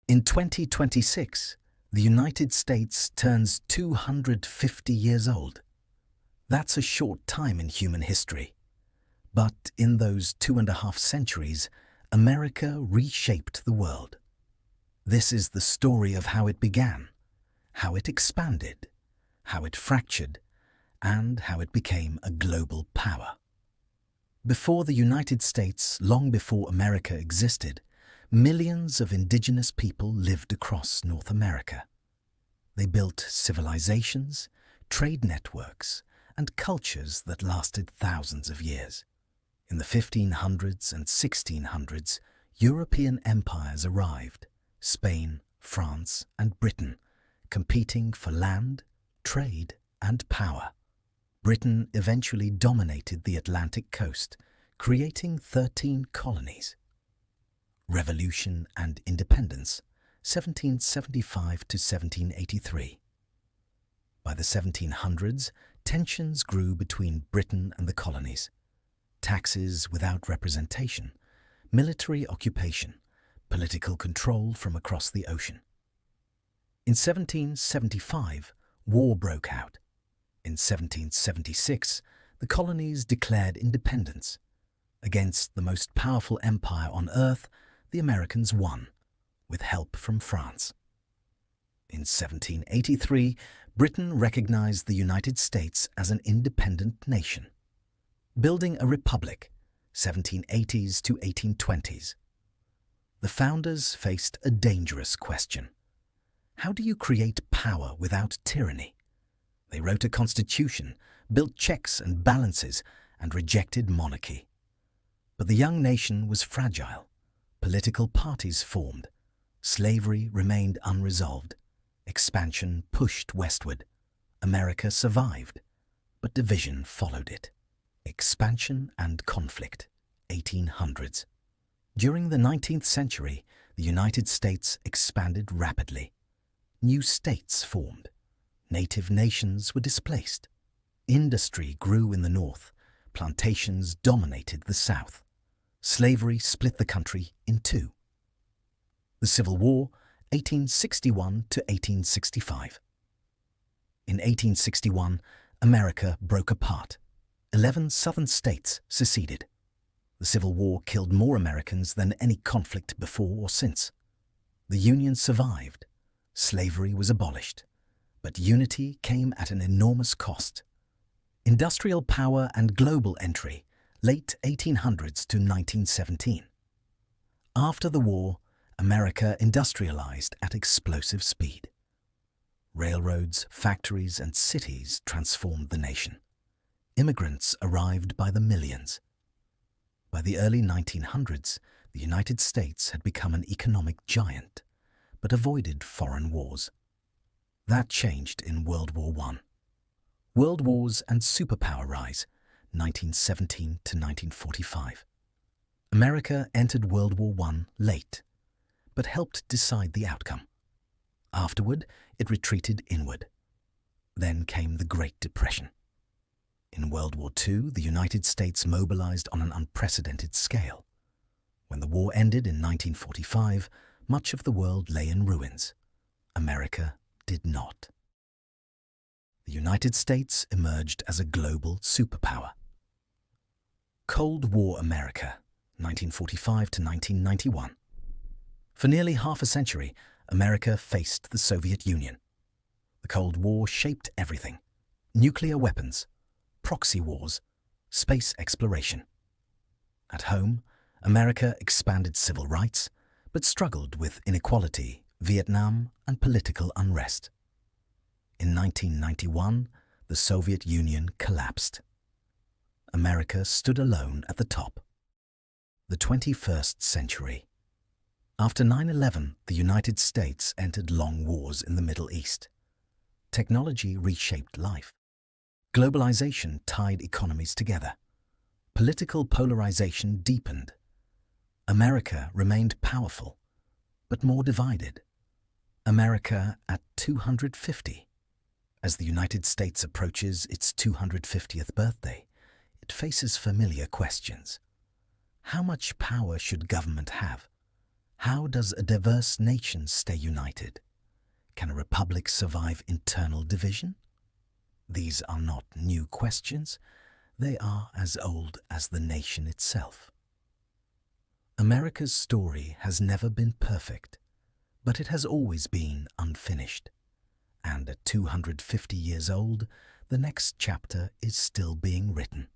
In 2026, the United States turns 250 years old. That's a short time in human history. But in those 2.5 centuries, America reshaped the world. This is the story of how it began, how it expanded, how it fractured, and how it became a global power. Before the United States, long before America existed, millions of indigenous people lived across North America. They built civilizations, trade networks, and cultures that lasted thousands of years. In the 1500s and 1600s, European empires arrived, Spain, France, and Britain, competing for land, trade, and power. Britain eventually dominated the Atlantic coast, creating 13 colonies. Revolution and Independence, 1775 to 1783. By the 1700s, tensions grew between Britain and the colonies. Taxes without representation, military occupation, political control from across the ocean. In 1775, war broke out. In 1776, the colonies declared independence. Against the most powerful empire on earth, the Americans won, with help from France. In 1783, Britain recognized the United States as an independent nation. Building a republic, 1780s to 1820s. The founders faced a dangerous question. How do you create power without tyranny? They wrote a constitution, built checks and balances, and rejected monarchy. But the young nation was fragile. Political parties formed. Slavery remained unresolved. Expansion pushed westward. America survived, but division followed it. Expansion and conflict, 1800s. During the 19th century, the United States expanded rapidly. New states formed. Native nations were displaced. Industry grew in the north. Plantations dominated the south. Slavery split the country in two. The Civil War, 1861 to 1865. In 1861, America broke apart. 11 southern states seceded. The Civil War killed more Americans than any conflict before or since. The Union survived. Slavery was abolished. But unity came at an enormous cost. Industrial power and global entry, late 1800s to 1917. After the war, America industrialized at explosive speed. Railroads, factories, and cities transformed the nation. Immigrants arrived by the millions. By the early 1900s, the United States had become an economic giant, but avoided foreign wars. That changed in World War I. World Wars and superpower rise, 1917 to 1945. America entered World War I late, but helped decide the outcome. Afterward, it retreated inward. Then came the Great Depression. In World War II, the United States mobilized on an unprecedented scale. When the war ended in 1945, much of the world lay in ruins. America did not. The United States emerged as a global superpower. Cold War America, 1945 to 1991. For nearly half a century, America faced the Soviet Union. The Cold War shaped everything: nuclear weapons, proxy wars, space exploration. At home, America expanded civil rights, but struggled with inequality, Vietnam, and political unrest. In 1991, the Soviet Union collapsed. America stood alone at the top. The 21st century. After 9/11, the United States entered long wars in the Middle East. Technology reshaped life. Globalization tied economies together. Political polarization deepened. America remained powerful, but more divided. America at 250. As the United States approaches its 250th birthday, it faces familiar questions. How much power should government have? How does a diverse nation stay united? Can a republic survive internal division? These are not new questions. They are as old as the nation itself. America's story has never been perfect, but it has always been unfinished. And at 250 years old, the next chapter is still being written.